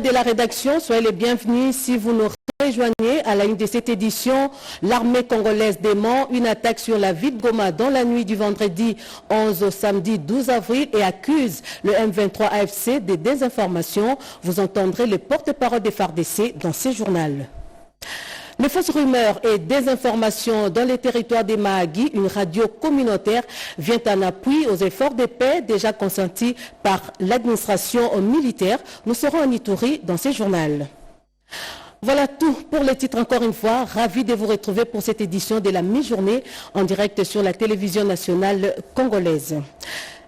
de la rédaction, soyez les bienvenus si vous nous rejoignez à la une de cette édition. L'armée congolaise dément une attaque sur la ville de Goma dans la nuit du vendredi 11 au samedi 12 avril et accuse le M23 AFC de désinformation. Vous entendrez le porte-parole des FARDC dans ce journal. Les fausses rumeurs et désinformations dans les territoires des Mahagi, une radio communautaire vient en appui aux efforts de paix déjà consentis par l'administration militaire. Nous serons en Ituri dans ce journal. Voilà tout pour les titres encore une fois. Ravi de vous retrouver pour cette édition de la mi-journée en direct sur la télévision nationale congolaise.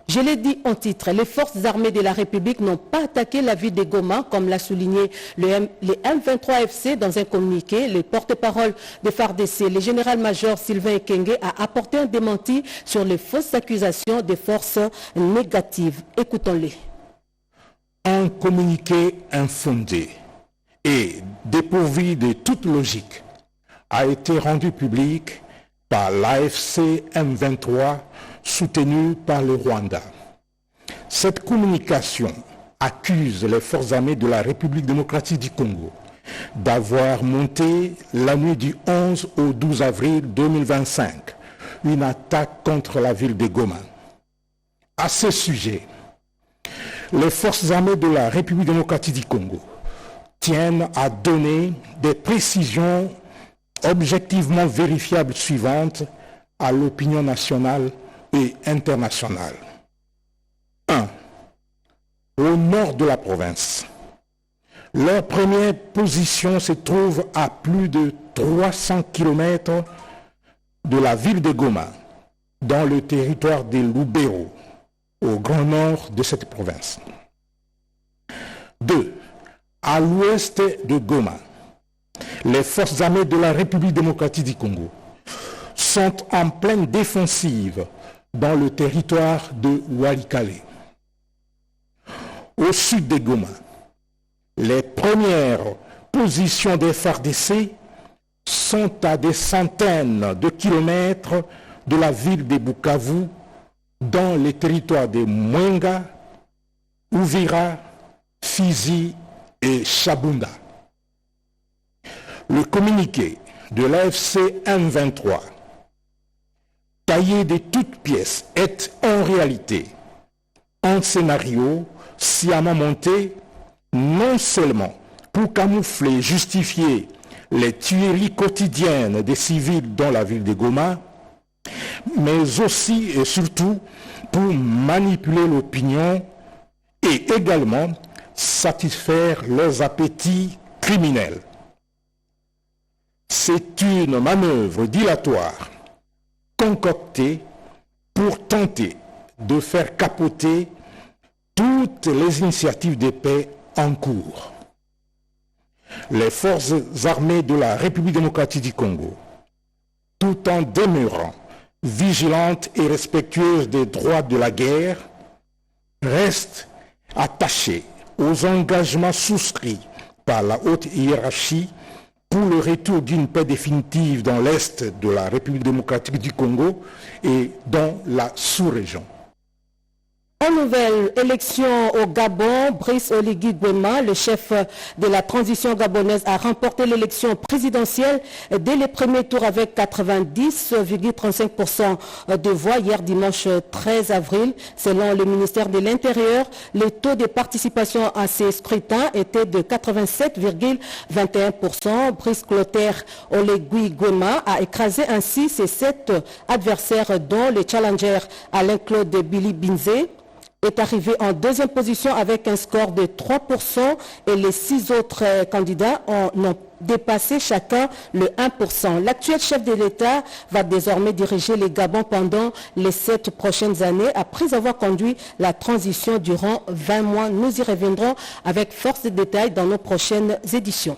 Je l'ai dit en titre, les forces armées de la République n'ont pas attaqué la ville de Goma, comme l'a souligné les M23 FC dans un communiqué. Le porte-parole de FARDC, le général-major Sylvain Ekenge, a apporté un démenti sur les fausses accusations des forces négatives. Écoutons-les. Un communiqué infondé et dépourvu de toute logique a été rendu public par l'AFC M23 soutenu par le Rwanda. Cette communication accuse les forces armées de la République démocratique du Congo d'avoir monté la nuit du 11 au 12 avril 2025 une attaque contre la ville de Goma. À ce sujet, les forces armées de la République démocratique du Congo tiennent à donner des précisions objectivement vérifiables suivantes à l'opinion nationale et internationale. 1. Au nord de la province, leur première position se trouve à plus de 300 km de la ville de Goma, dans le territoire de Lubero, au grand nord de cette province. 2. À l'ouest de Goma, les forces armées de la République démocratique du Congo sont en pleine défensive dans le territoire de Walikale. Au sud de Goma, les premières positions des FARDC sont à des centaines de kilomètres de la ville de Bukavu, dans les territoires de Mwenga, Uvira, Fizi et Chabunda. Le communiqué de l'AFC M23 taillé de toutes pièces est en réalité un scénario sciemment monté non seulement pour camoufler et justifier les tueries quotidiennes des civils dans la ville de Goma, mais aussi et surtout pour manipuler l'opinion et également satisfaire leurs appétits criminels. C'est une manœuvre dilatoire concoctée pour tenter de faire capoter toutes les initiatives de paix en cours. Les forces armées de la République démocratique du Congo, tout en demeurant vigilantes et respectueuses des droits de la guerre, restent attachées aux engagements souscrits par la haute hiérarchie pour le retour d'une paix définitive dans l'Est de la République démocratique du Congo et dans la sous-région. En nouvelle élection au Gabon, Brice Oligui Nguema, le chef de la transition gabonaise, a remporté l'élection présidentielle dès les premiers tours avec 90,35% de voix hier dimanche 13 avril. Selon le ministère de l'Intérieur, le taux de participation à ces scrutins était de 87,21%. Brice Clotaire Oligui Nguema a écrasé ainsi ses 7 adversaires, dont le challenger Alain-Claude Billy Binzé est arrivé en deuxième position avec un score de 3% et les 6 autres candidats ont dépassé chacun le 1%. L'actuel chef de l'État va désormais diriger les Gabon pendant les 7 prochaines années après avoir conduit la transition durant 20 mois. Nous y reviendrons avec force de détail dans nos prochaines éditions.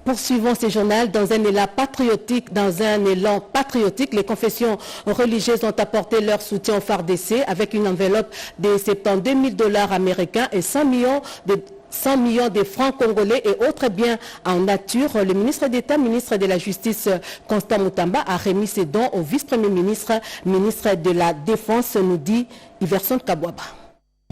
Poursuivons ce journal dans un élan patriotique. Les confessions religieuses ont apporté leur soutien au FARDC avec une enveloppe de 72 000 $ américains et 100 millions de francs congolais et autres biens en nature. Le ministre d'État, ministre de la Justice, Constant Moutamba, a remis ses dons au vice-premier ministre, ministre de la Défense, nous dit Iverson Kabouaba.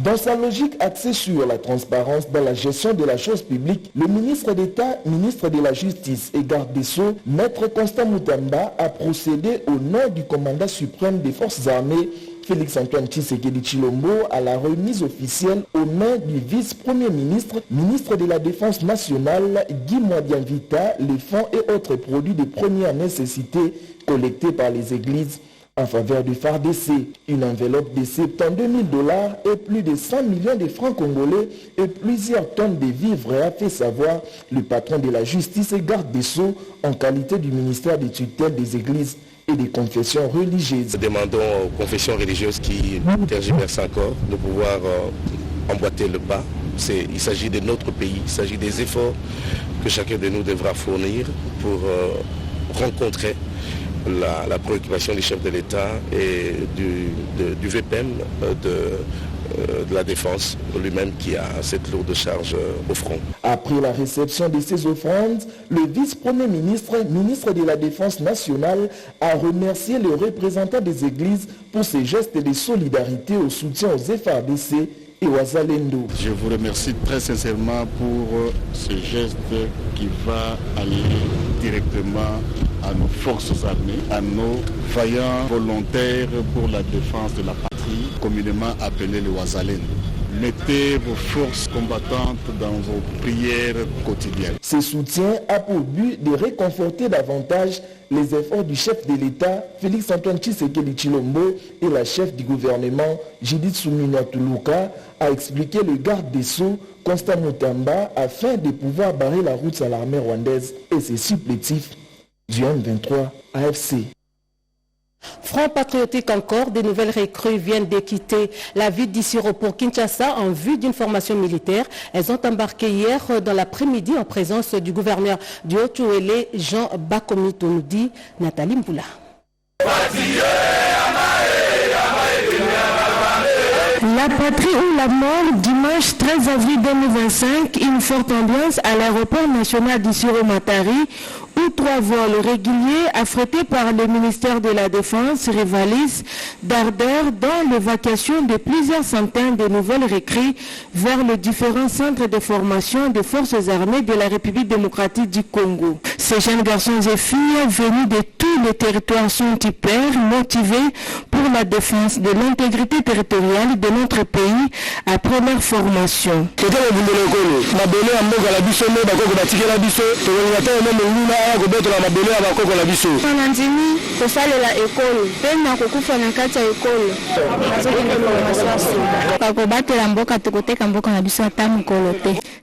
Dans sa logique axée sur la transparence dans la gestion de la chose publique, le ministre d'État, ministre de la Justice et garde des Sceaux, Maître Constant Moutamba, a procédé au nom du commandant suprême des forces armées, Félix-Antoine Tshisekedi Tshilombo, à la remise officielle aux mains du vice-premier ministre, ministre de la Défense nationale, Guy Mwadianvita, les fonds et autres produits de première nécessité collectés par les églises en faveur du FARDC. Une enveloppe de 72 000 $ et plus de 100 millions de francs congolais et plusieurs tonnes de vivres, a fait savoir le patron de la justice et garde des Sceaux en qualité du ministère des tutelles des églises et des confessions religieuses. Nous demandons aux confessions religieuses qui tergiversent encore de pouvoir emboîter le pas. Il s'agit de notre pays, il s'agit des efforts que chacun de nous devra fournir pour rencontrer la préoccupation du chef de l'État et du VPM de la Défense lui-même qui a cette lourde charge au front. Après la réception de ces offrandes, le vice-premier ministre, ministre de la Défense nationale, a remercié les représentants des églises pour ces gestes de solidarité au soutien aux FARDC et aux Azalendo. Je vous remercie très sincèrement pour ce geste qui va aller directement à nos forces armées, à nos vaillants volontaires pour la défense de la patrie, communément appelés les Wazalendo. Mettez vos forces combattantes dans vos prières quotidiennes. Ce soutien a pour but de réconforter davantage les efforts du chef de l'État, Félix-Antoine Tshisekedi Tshilombo, et la chef du gouvernement, Judith Suminwa Tuluka, a expliqué le garde des Sceaux, Constant Moutamba, afin de pouvoir barrer la route à l'armée rwandaise et ses supplétifs du M23 AFC. Front patriotique encore, des nouvelles recrues viennent de quitter la ville d'Issiro pour Kinshasa en vue d'une formation militaire. Elles ont embarqué hier dans l'après-midi en présence du gouverneur du Haut-Ouélé, Jean Bakomito, nous dit Nathalie Mboula. La patrie ou la mort, dimanche 13 avril 2025, une forte ambiance à l'aéroport national d'Issiro-Matari, où 3 vols réguliers affrétés par le ministère de la Défense rivalisent d'ardeur dans l'évacuation de plusieurs centaines de nouvelles recrues vers les différents centres de formation des forces armées de la République démocratique du Congo. Ces jeunes garçons et filles venus de tous les territoires sont hyper motivés pour la défense de l'intégrité territoriale de notre pays après leur formation.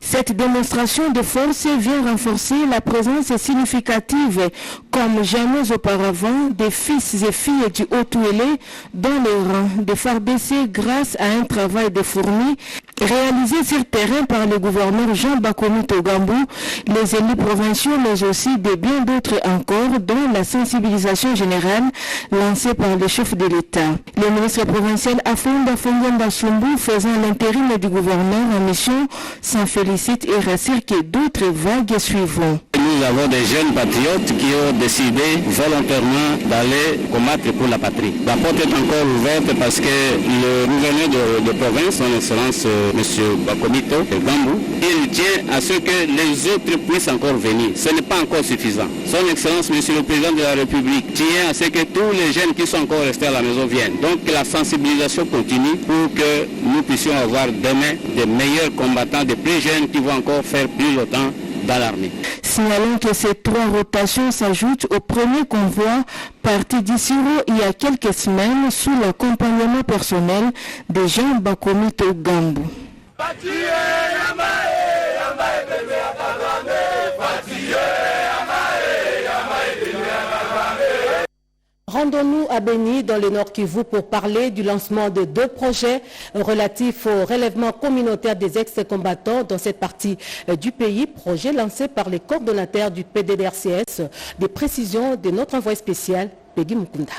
Cette démonstration de force vient renforcer la présence significative, comme jamais auparavant, des fils et filles du Haut-Ouélé dans les rangs de FARDC grâce à un travail de fourmi réalisé sur terrain par le gouverneur Jean Bakomito Gambou, les élus provinciaux, mais aussi de bien d'autres encore, dont la sensibilisation générale lancée par le chef de l'État. Le ministre provincial Afonda Fondianda Sumbu, faisant l'intérim du gouverneur en mission, s'en félicite et rassure que d'autres vagues suivront. Nous avons des jeunes patriotes qui ont décidé volontairement d'aller combattre pour la patrie. La porte est encore ouverte parce que le gouverneur de province, son excellence M. Bakomito Gambou, il tient à ce que les autres puissent encore venir. Ce n'est pas encore suffisant. Son excellence M. le président de la République tient à ce que tous les jeunes qui sont encore restés à la maison viennent. Donc que la sensibilisation continue pour que nous puissions avoir demain des meilleurs combattants, des plus jeunes qui vont encore faire plus longtemps dans l'armée. Signalons que ces 3 rotations s'ajoutent au premier convoi parti d'Issiro il y a quelques semaines sous l'accompagnement personnel de Jean Bakomito Gambou. Rendons-nous à Béni, dans le Nord Kivu, pour parler du lancement de 2 projets relatifs au relèvement communautaire des ex-combattants dans cette partie du pays. Projet lancé par les coordonnateurs du PDDRCS. Des précisions de notre envoyé spécial, Peggy Mukunda.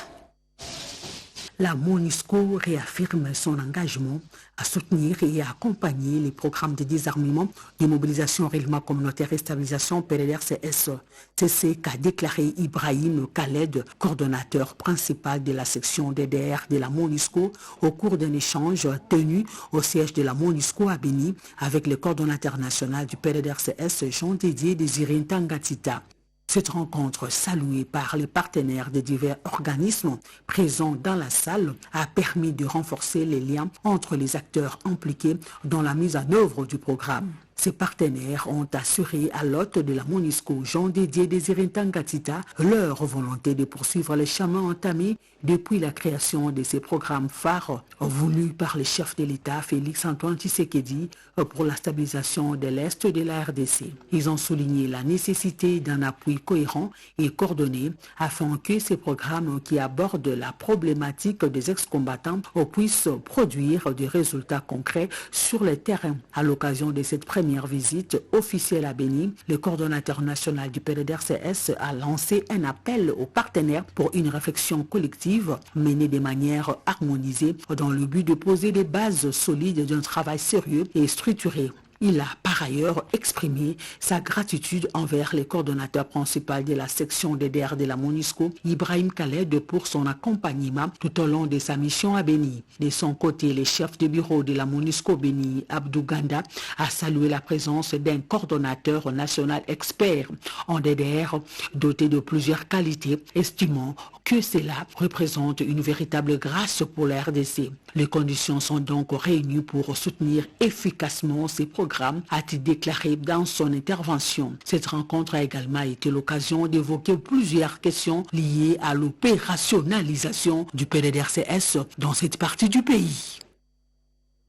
La MONUSCO réaffirme son engagement à soutenir et à accompagner les programmes de désarmement, de mobilisation, règlement communautaire et stabilisation PDDR-CS-CC qu'a déclaré Ibrahim Khaled, coordonnateur principal de la section DDR de la MONUSCO, au cours d'un échange tenu au siège de la MONUSCO à Béni avec le coordonnateur national du PDDR-CS, Jean-Didier Désiré Ntangatita. Cette rencontre, saluée par les partenaires de divers organismes présents dans la salle, a permis de renforcer les liens entre les acteurs impliqués dans la mise en œuvre du programme. Ces partenaires ont assuré à l'hôte de la MONUSCO, Jean-Didier Désiré Ntangatita, leur volonté de poursuivre le chemin entamé depuis la création de ces programmes phares voulus par le chef de l'État, Félix-Antoine Tshisekedi, pour la stabilisation de l'Est de la RDC. Ils ont souligné la nécessité d'un appui cohérent et coordonné afin que ces programmes qui abordent la problématique des ex-combattants puissent produire des résultats concrets sur le terrain. À l'occasion de cette première visite officielle à Béni, le coordonnateur national du PDDR-CS a lancé un appel aux partenaires pour une réflexion collective menée de manière harmonisée dans le but de poser des bases solides d'un travail sérieux et structuré. Il a par ailleurs exprimé sa gratitude envers le coordonnateur principal de la section DDR de la MONUSCO, Ibrahim Khaled, pour son accompagnement tout au long de sa mission à Béni. De son côté, le chef de bureau de la MONUSCO Béni, Abdou Ganda, a salué la présence d'un coordonnateur national expert en DDR doté de plusieurs qualités, estimant que cela représente une véritable grâce pour la RDC. Les conditions sont donc réunies pour soutenir efficacement ces programmes, a-t-il déclaré dans son intervention. Cette rencontre a également été l'occasion d'évoquer plusieurs questions liées à l'opérationnalisation du PDDR-CS dans cette partie du pays.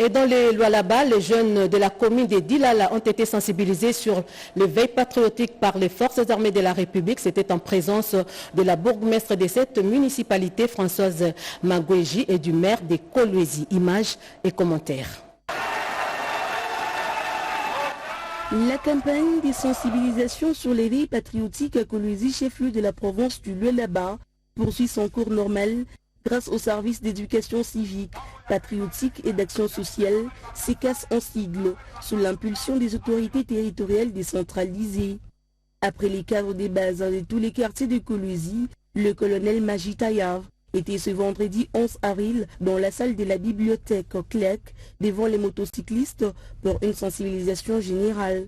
Et dans les Lualaba, les jeunes de la commune de Dilala ont été sensibilisés sur l'éveil patriotique par les forces armées de la République. C'était en présence de la bourgmestre de cette municipalité, Françoise Magouéji, et du maire de Kolwezi. Images et commentaires. La campagne de sensibilisation sur l'éveil patriotique à Kolwezi, chef-lieu de la province du Lualaba, poursuit son cours normal grâce au service d'éducation civique, patriotique et d'action sociale, SECAS en sigle, sous l'impulsion des autorités territoriales décentralisées. Après les cadres des bases de tous les quartiers de Kolwezi, le colonel Maji Tayav était ce vendredi 11 avril dans la salle de la bibliothèque CLEC devant les motocyclistes pour une sensibilisation générale.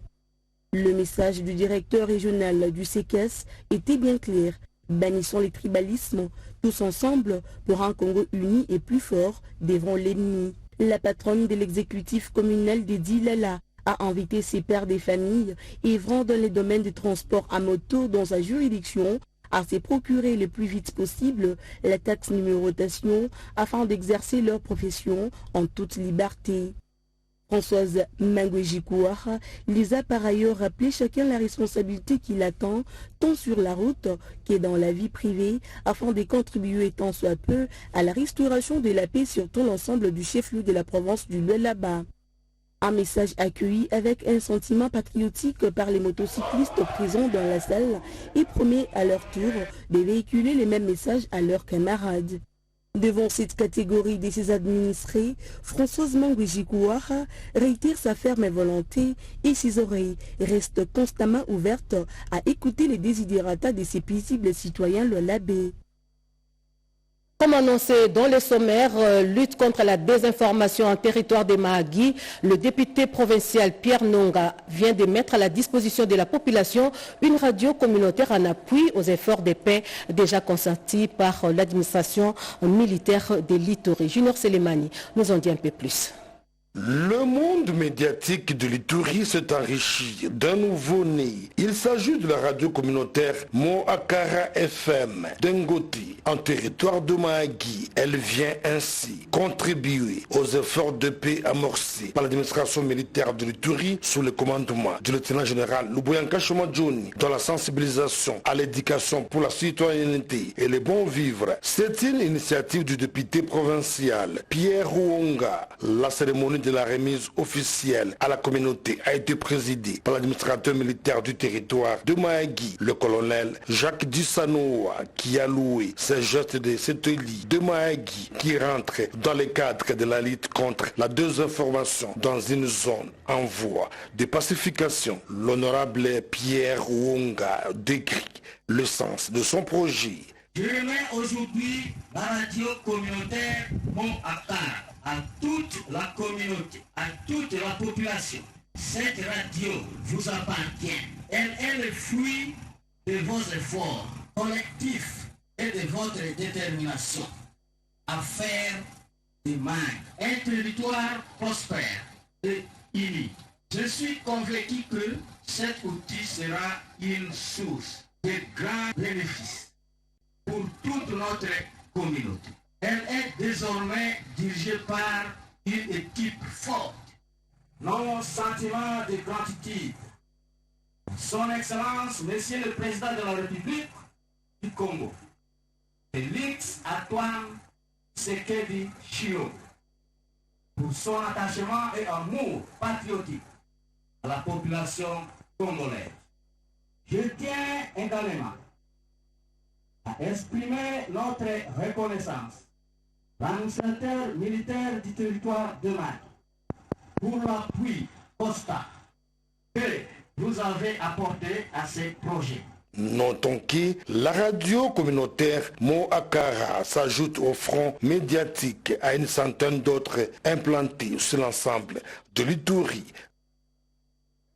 Le message du directeur régional du SECAS était bien clair. Bannissons les tribalismes, tous ensemble pour un Congo uni et plus fort devant l'ennemi. La patronne de l'exécutif communal de Dilala a invité ses pères des familles œuvrant dans les domaines de transport à moto dans sa juridiction à se procurer le plus vite possible la taxe numérotation afin d'exercer leur profession en toute liberté. Françoise Magouéji les a par ailleurs rappelé chacun la responsabilité qu'il attend tant sur la route que dans la vie privée afin de contribuer tant soit peu à la restauration de la paix sur tout l'ensemble du chef-lieu de la province du Lualaba. Un message accueilli avec un sentiment patriotique par les motocyclistes présents dans la salle et promet à leur tour de véhiculer les mêmes messages à leurs camarades. Devant cette catégorie de ses administrés, Françoise Magouéji réitère sa ferme volonté et ses oreilles restent constamment ouvertes à écouter les desiderata de ses paisibles citoyens lualabais. Comme annoncé dans le sommaire, lutte contre la désinformation en territoire des Mahagui, le député provincial Pierre Nonga vient de mettre à la disposition de la population une radio communautaire en appui aux efforts de paix déjà consentis par l'administration militaire de l'Ituri. Junior Selemani nous en dit un peu plus. Le monde médiatique de l'Ituri s'est enrichi d'un nouveau-né. Il s'agit de la radio communautaire Moakara FM d'Engoti en territoire de Mahagui. Elle vient ainsi contribuer aux efforts de paix amorcés par l'administration militaire de l'Ituri sous le commandement du lieutenant-général Luboyanka Shomadjouni dans la sensibilisation à l'éducation pour la citoyenneté et le bon vivre. C'est une initiative du député provincial Pierre Ouonga. La cérémonie de la remise officielle à la communauté a été présidée par l'administrateur militaire du territoire de Mahagi, le colonel Jacques Dussanoa, qui a loué ces gestes de cet élit de Mahagi qui rentre dans le cadre de la lutte contre la désinformation dans une zone en voie de pacification. L'honorable Pierre Wonga décrit le sens de son projet. Je remets aujourd'hui la radio communautaire Mont Akara à toute la communauté, à toute la population. Cette radio vous appartient. Elle est le fruit de vos efforts collectifs et de votre détermination à faire de Mahagi un territoire prospère et uni. Je suis convaincu que cet outil sera une source de grands bénéfices pour toute notre communauté. Elle est désormais dirigée par une équipe forte. Nos sentiments de gratitude. Son Excellence, Monsieur le Président de la République du Congo, Félix Antoine Tshisekedi Tshilombo, pour son attachement et amour patriotique à la population congolaise. Je tiens également à exprimer notre reconnaissance à l'administrateur militaire du territoire de Mahagi pour l'appui constant que vous avez apporté à ces projets. Notons que la radio communautaire Mo Akara s'ajoute au front médiatique à une centaine d'autres implantés sur l'ensemble de l'Ituri.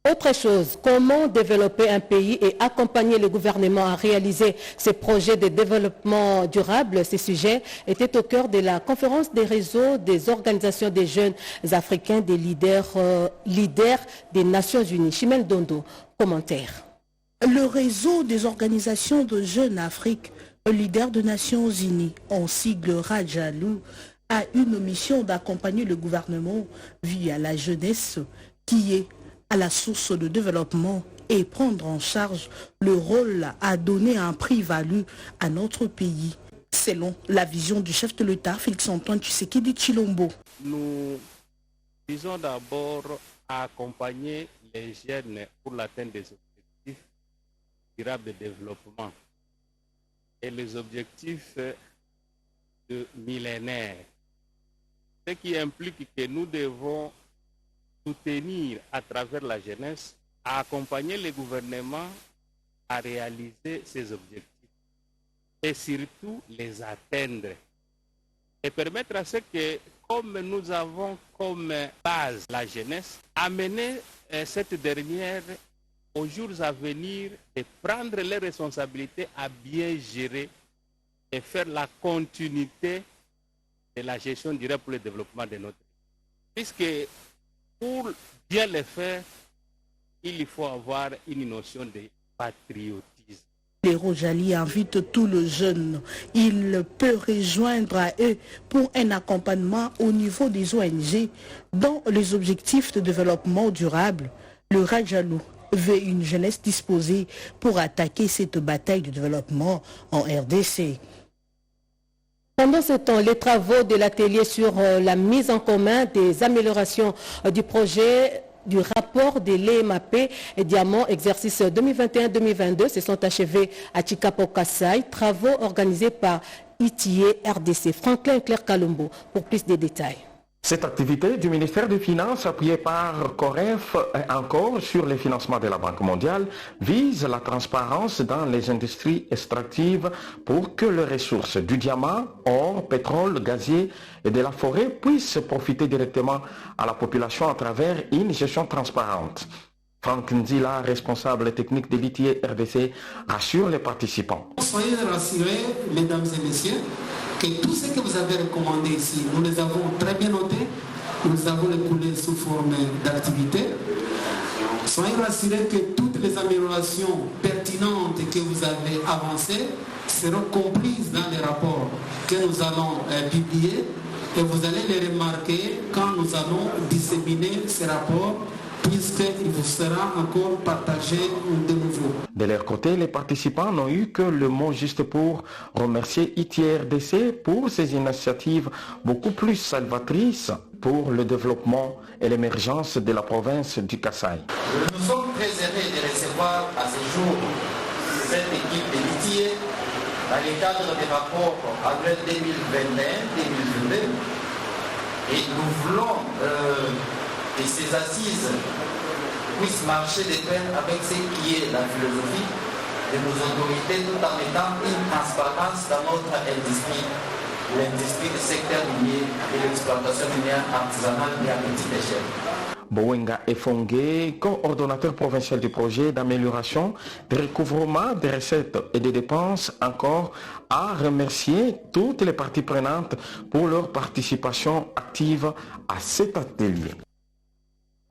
Autre chose, comment développer un pays et accompagner le gouvernement à réaliser ses projets de développement durable? Ces sujets étaient au cœur de la conférence des réseaux des organisations des jeunes africains, des leaders des Nations Unies. Chimel Dondo, commentaire. Le réseau des organisations de jeunes Afrique, leader des Nations Unies, en sigle Rajalou, a une mission d'accompagner le gouvernement via la jeunesse qui est à la source de développement et prendre en charge le rôle à donner un prix-value à notre pays, selon la vision du chef de l'État, Félix-Antoine Tshisekedi Tshilombo. Nous visons d'abord à accompagner les jeunes pour l'atteinte des objectifs durables de développement et les objectifs de millénaire, ce qui implique que nous devons soutenir à travers la jeunesse, à accompagner les gouvernements à réaliser ces objectifs et surtout les atteindre et permettre à ce que, comme nous avons comme base la jeunesse, amener cette dernière aux jours à venir et prendre les responsabilités à bien gérer et faire la continuité de la gestion durable pour le développement de notre pays. Puisque pour bien le faire, il faut avoir une notion de patriotisme. Les Rojali invitent tous les jeunes. Il peut rejoindre à eux pour un accompagnement au niveau des ONG dans les objectifs de développement durable. Le Rajalou veut une jeunesse disposée pour attaquer cette bataille de développement en RDC. Pendant ce temps, les travaux de l'atelier sur la mise en commun des améliorations du projet du rapport de l'EMAP et Diamant exercice 2021-2022 se sont achevés à Chikapo-Kassai, travaux organisés par ITIE RDC. Franklin Claire Kalumbo pour plus de détails. Cette activité du ministère des Finances, appuyée par COREF et encore sur le financement de la Banque mondiale, vise la transparence dans les industries extractives pour que les ressources du diamant, or, pétrole, gazier et de la forêt puissent profiter directement à la population à travers une gestion transparente. Franck Nzila, responsable technique de l'ITIE RDC, rassure les participants. Soyez rassurés, mesdames et messieurs, que tout ce que vous avez recommandé ici, nous les avons très bien notés, nous avons les coulés sous forme d'activité. Soyez rassurés que toutes les améliorations pertinentes que vous avez avancées seront comprises dans les rapports que nous allons publier et vous allez les remarquer quand nous allons disséminer ces rapports puisque puisqu'il vous sera encore partagé de nouveau. De leur côté, les participants n'ont eu que le mot juste pour remercier ITRDC pour ces initiatives beaucoup plus salvatrices pour le développement et l'émergence de la province du Kasaï. Nous sommes très heureux de recevoir à ce jour cette équipe de l'ITIE dans le cadre des rapports annuels 2021-2022 et nous voulons que ces assises puissent marcher de pair avec ce qui est la philosophie de nos autorités tout en mettant une transparence dans notre industrie, l'industrie du secteur minier et l'exploitation minière artisanale et à petite échelle. Bowenga Efongue, coordonnateur provincial du projet d'amélioration, de recouvrement des recettes et des dépenses, encore à remercier toutes les parties prenantes pour leur participation active à cet atelier.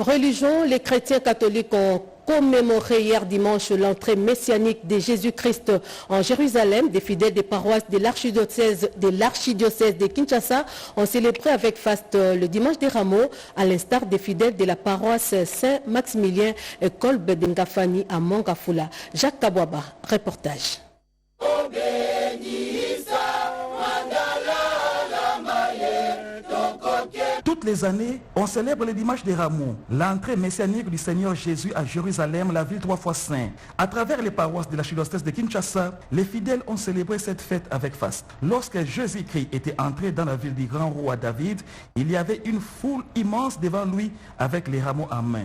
Religion, les chrétiens catholiques ont commémoré hier dimanche l'entrée messianique de Jésus-Christ en Jérusalem. Des fidèles des paroisses de l'archidiocèse de Kinshasa ont célébré avec faste le dimanche des Rameaux, à l'instar des fidèles de la paroisse Saint-Maximilien et Kolbe de Ngafani à Mongafula. Jacques Kabouaba, reportage. Toutes les années, on célèbre le dimanche des Rameaux, l'entrée messianique du Seigneur Jésus à Jérusalem, la ville 3 fois sainte. À travers les paroisses de l'archidiocèse de Kinshasa, les fidèles ont célébré cette fête avec faste. Lorsque Jésus-Christ était entré dans la ville du grand roi David, il y avait une foule immense devant lui avec les rameaux en main.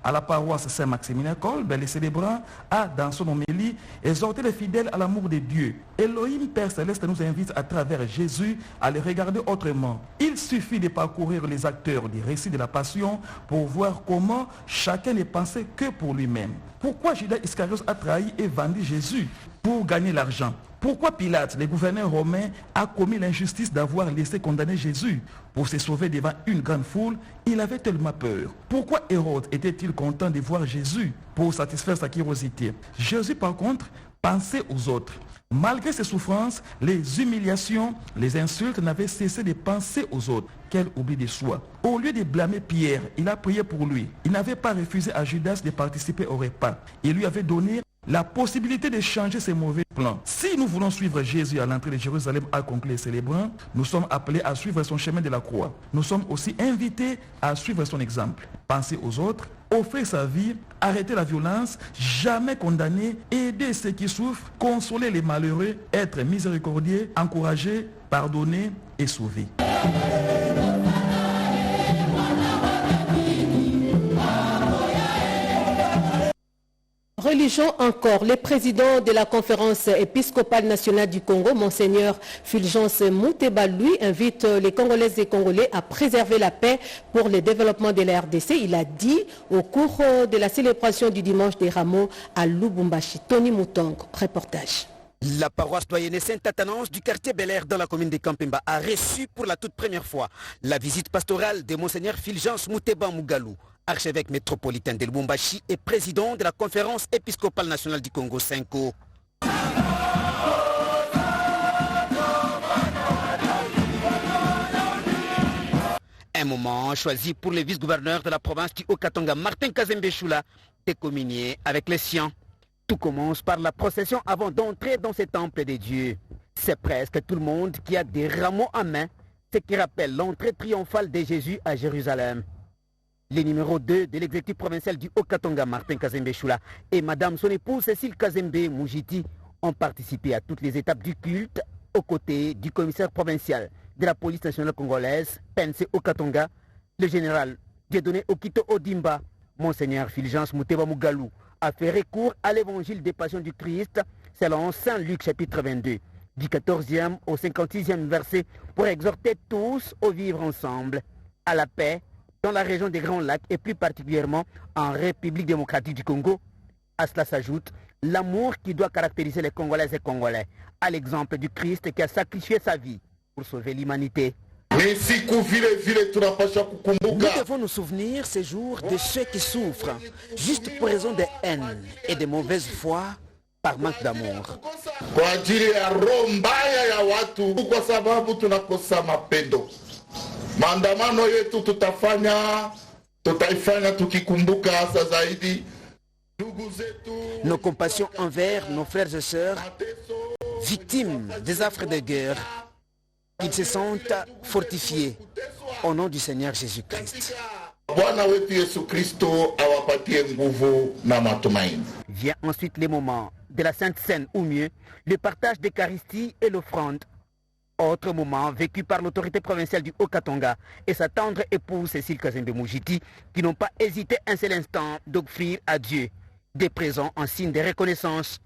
À la paroisse Saint-Maximilien Kolbe, le célébrant a, dans son homélie, exhorté les fidèles à l'amour de Dieu. Elohim Père Céleste nous invite à travers Jésus à les regarder autrement. Il suffit de parcourir les acteurs du récit de la Passion pour voir comment chacun ne pensait que pour lui-même. Pourquoi Judas Iscariot a trahi et vendu Jésus? Pour gagner l'argent. Pourquoi Pilate, le gouverneur romain, a commis l'injustice d'avoir laissé condamner Jésus? Pour se sauver devant une grande foule, il avait tellement peur. Pourquoi Hérode était-il content de voir Jésus? Pour satisfaire sa curiosité. Jésus, par contre, pensait aux autres. Malgré ses souffrances, les humiliations, les insultes, n'avaient cessé de penser aux autres. Quel oubli de soi. Au lieu de blâmer Pierre, il a prié pour lui. Il n'avait pas refusé à Judas de participer au repas. Il lui avait donné la possibilité de changer ses mauvais plans. Si nous voulons suivre Jésus à l'entrée de Jérusalem, a conclu les célébrants, nous sommes appelés à suivre son chemin de la croix. Nous sommes aussi invités à suivre son exemple. Penser aux autres, offrir sa vie, arrêter la violence, jamais condamner, aider ceux qui souffrent, consoler les malheureux, être miséricordieux, encourager, pardonner et sauver. Religion encore. Le président de la conférence épiscopale nationale du Congo, Monseigneur Fulgence Muteba, lui invite les Congolaises et Congolais à préserver la paix pour le développement de la RDC. Il a dit au cours de la célébration du dimanche des Rameaux à Lubumbashi. Tony Moutong, reportage. La paroisse doyenne Saint-Athanase du quartier Bel-Air dans la commune de Kampemba a reçu pour la toute première fois la visite pastorale de Monseigneur Fulgence Muteba Mugalou, archevêque métropolitain de Lubumbashi et président de la conférence épiscopale nationale du Congo, Senko. Un moment choisi pour le vice-gouverneur de la province du Haut-Katanga, Martin Kazembe Choula, de communier avec les siens. Tout commence par la procession avant d'entrer dans ce temple de Dieu. C'est presque tout le monde qui a des rameaux en main, ce qui rappelle l'entrée triomphale de Jésus à Jérusalem. Les numéros 2 de l'exécutif provincial du Haut-Katanga, Martin Kazembe Choula, et Madame son épouse Cécile Kazembe Moujiti ont participé à toutes les étapes du culte aux côtés du commissaire provincial de la police nationale congolaise, PNC Haut-Katanga, le général Dieudonné Okito Odimba. Monseigneur Fulgence Muteba Mugalou a fait recours à l'évangile des passions du Christ selon Saint Luc chapitre 22, du 14e au 56e verset, pour exhorter tous au vivre ensemble, à la paix, dans la région des Grands Lacs et plus particulièrement en République démocratique du Congo. À cela s'ajoute l'amour qui doit caractériser les Congolaises et Congolais, à l'exemple du Christ qui a sacrifié sa vie pour sauver l'humanité. Nous devons nous souvenir ces jours de ceux qui souffrent, juste pour raison de haine et de mauvaise foi, par manque d'amour. Maandamano yetu tutaifanya tukikumbuka hasa zaidi ndugu zetu. Nos compassions envers nos frères et sœurs victimes des affres de guerre, qu'ils se sentent fortifiés au nom du Seigneur Jésus-Christ. Vient ensuite les moments de la Sainte Seine, ou mieux, le partage d'Eucharistie et l'offrande. Autre moment vécu par l'autorité provinciale du Haut-Katanga et sa tendre épouse Cécile Kazembe Moujiti, qui n'ont pas hésité un seul instant d'offrir à Dieu des présents en signe de reconnaissance.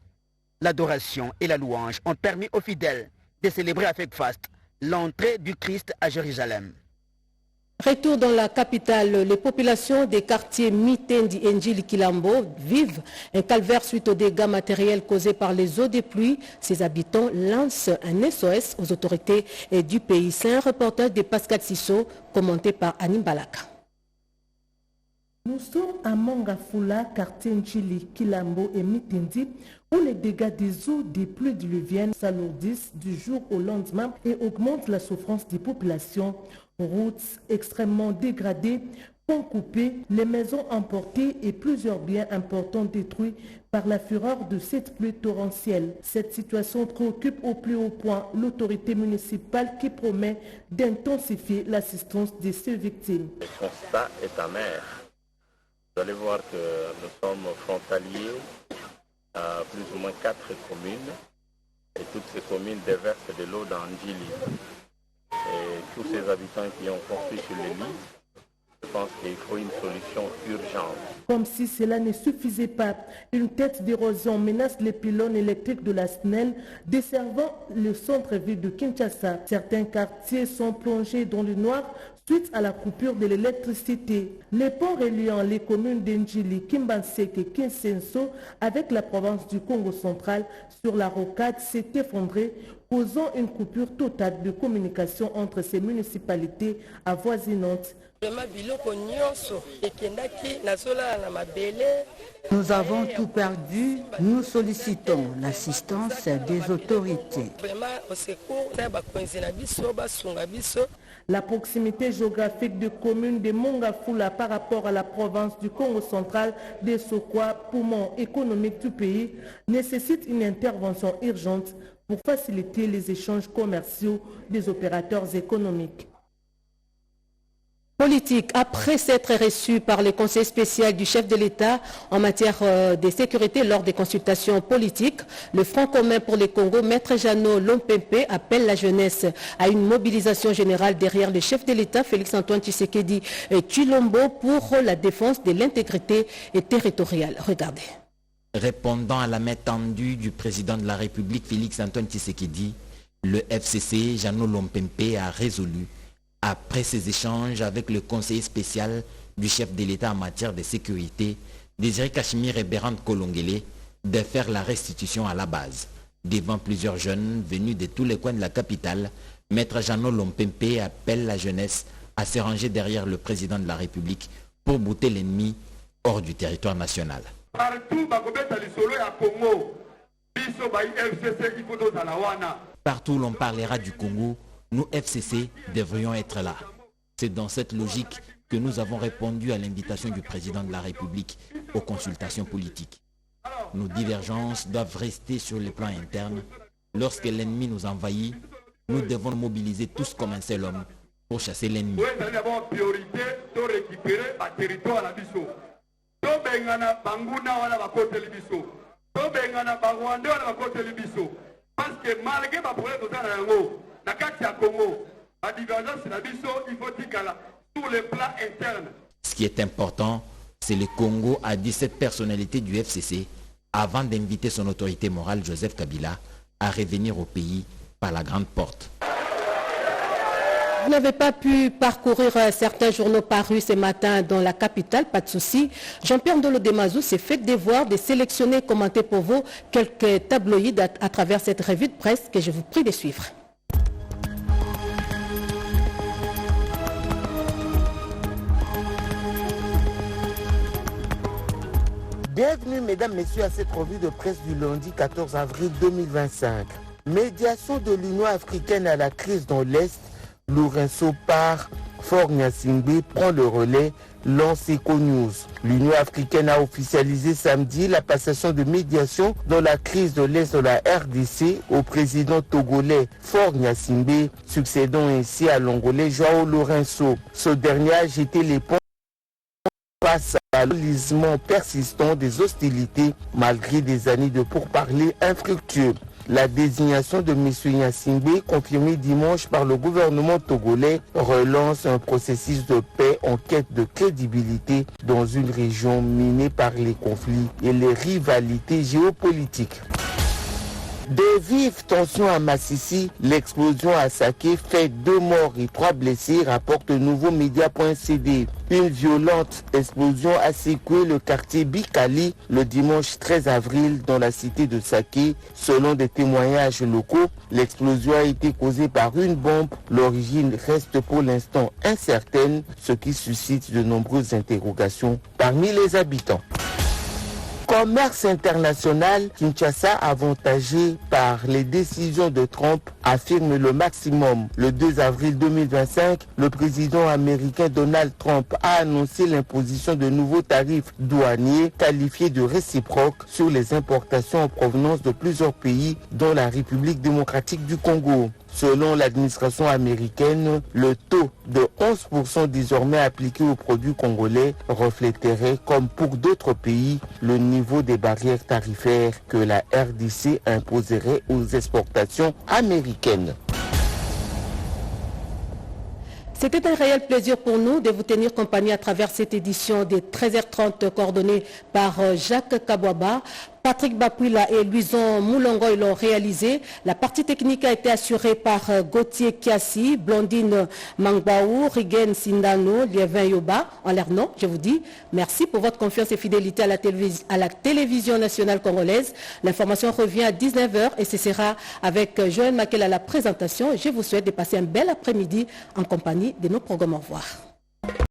L'adoration et la louange ont permis aux fidèles de célébrer avec faste l'entrée du Christ à Jérusalem. Retour dans la capitale, les populations des quartiers Mitendi et Njili Kilambo vivent un calvaire suite aux dégâts matériels causés par les eaux des pluies. Ces habitants lancent un SOS aux autorités du pays. C'est un reportage de Pascal Sissot, commenté par Anim Balaka. Nous sommes à Mongafula, quartier Njili Kilambo et Mitendi, où les dégâts des eaux des pluies diluviennes s'alourdissent du jour au lendemain et augmentent la souffrance des populations. Routes extrêmement dégradées, ponts coupés, les maisons emportées et plusieurs biens importants détruits par la fureur de cette pluie torrentielle. Cette situation préoccupe au plus haut point l'autorité municipale qui promet d'intensifier l'assistance de ces victimes. Le constat est amer. Vous allez voir que nous sommes frontaliers à plus ou moins 4 communes et toutes ces communes déversent de l'eau dans Njili. Et tous ces habitants qui ont construit sur les lits, je pense qu'il faut une solution urgente. Comme si cela ne suffisait pas, une tête d'érosion menace les pylônes électriques de la SNEL desservant le centre-ville de Kinshasa. Certains quartiers sont plongés dans le noir suite à la coupure de l'électricité. Les ponts reliant les communes d'Enjili, Kimbansek et Kinsenso avec la province du Congo central sur la rocade s'est effondré, causant une coupure totale de communication entre ces municipalités avoisinantes. Nous avons tout perdu. Nous sollicitons l'assistance des autorités. La proximité géographique de communes de Mongafula par rapport à la province du Congo central des Sokwa, poumon économique du pays, nécessite une intervention urgente pour faciliter les échanges commerciaux des opérateurs économiques. Politique. Après s'être reçu par le conseil spécial du chef de l'État en matière de sécurité lors des consultations politiques, le Front commun pour le Congo, Maître Jeannot Lompempe, appelle la jeunesse à une mobilisation générale derrière le chef de l'État, Félix-Antoine Tshisekedi Tshilombo, pour la défense de l'intégrité territoriale. Regardez. Répondant à la main tendue du président de la République, Félix-Antoine Tshisekedi, le FCC, Jeannot Lompempe, a résolu, après ses échanges avec le conseiller spécial du chef de l'État en matière de sécurité, Désiré Cachemire et Bérande Kolongele, de faire la restitution à la base. Devant plusieurs jeunes venus de tous les coins de la capitale, Maître Jeannot Lompempe appelle la jeunesse à se ranger derrière le président de la République pour bouter l'ennemi hors du territoire national. Partout où l'on parlera du Congo, nous, FCC, devrions être là. C'est dans cette logique que nous avons répondu à l'invitation du président de la République aux consultations politiques. Nos divergences doivent rester sur le plan interne. Lorsque l'ennemi nous envahit, nous devons nous mobiliser tous comme un seul homme pour chasser l'ennemi. Parce que malgré ma problème la carte à Congo, la divergence c'est la mission, il faut dire sur le plan interne. Ce qui est important, c'est le Congo a dit cette personnalité du FCC avant d'inviter son autorité morale Joseph Kabila à revenir au pays par la grande porte. Vous n'avez pas pu parcourir certains journaux parus ce matin dans la capitale, pas de souci. Jean-Pierre Ndolo Demazou s'est fait devoir de sélectionner et commenter pour vous quelques tabloïds à travers cette revue de presse que je vous prie de suivre. Bienvenue mesdames, messieurs à cette revue de presse du lundi 14 avril 2025. Médiation de l'Union africaine à la crise dans l'Est, Lourenço part Faure Gnassingbé prend le relais, lance Econews. L'Union africaine a officialisé samedi la passation de médiation dans la crise de l'Est de la RDC au président togolais Faure Gnassingbé, succédant ainsi à l'Angolais João Lourenço. Ce dernier a jeté les ponts face à l'enlisement persistant des hostilités malgré des années de pourparlers infructueux. La désignation de M. Gnassingbé, confirmée dimanche par le gouvernement togolais, relance un processus de paix en quête de crédibilité dans une région minée par les conflits et les rivalités géopolitiques. De vives tensions à Massissi, l'explosion à Saké fait 2 morts et 3 blessés, rapporte nouveaumédia.cd. Une violente explosion a secoué le quartier Bikali le dimanche 13 avril dans la cité de Saké. Selon des témoignages locaux, l'explosion a été causée par une bombe. L'origine reste pour l'instant incertaine, ce qui suscite de nombreuses interrogations parmi les habitants. Commerce international, Kinshasa avantagé par les décisions de Trump, affirme le maximum. Le 2 avril 2025, le président américain Donald Trump a annoncé l'imposition de nouveaux tarifs douaniers qualifiés de réciproques sur les importations en provenance de plusieurs pays, dont la République démocratique du Congo. Selon l'administration américaine, le taux de 11% désormais appliqué aux produits congolais reflèterait, comme pour d'autres pays, le niveau des barrières tarifaires que la RDC imposerait aux exportations américaines. C'était un réel plaisir pour nous de vous tenir compagnie à travers cette édition des 13h30 coordonnée par Jacques Kabouaba. Patrick Bapuila et Luison Moulongo l'ont réalisé. La partie technique a été assurée par Gauthier Kiassi, Blondine Mangbaou, Rigen Sindano, Lievin Yoba. En leur nom, je vous dis merci pour votre confiance et fidélité à la télévision nationale congolaise. L'information revient à 19h et ce sera avec Joël Makel à la présentation. Je vous souhaite de passer un bel après-midi en compagnie de nos programmes. Au revoir.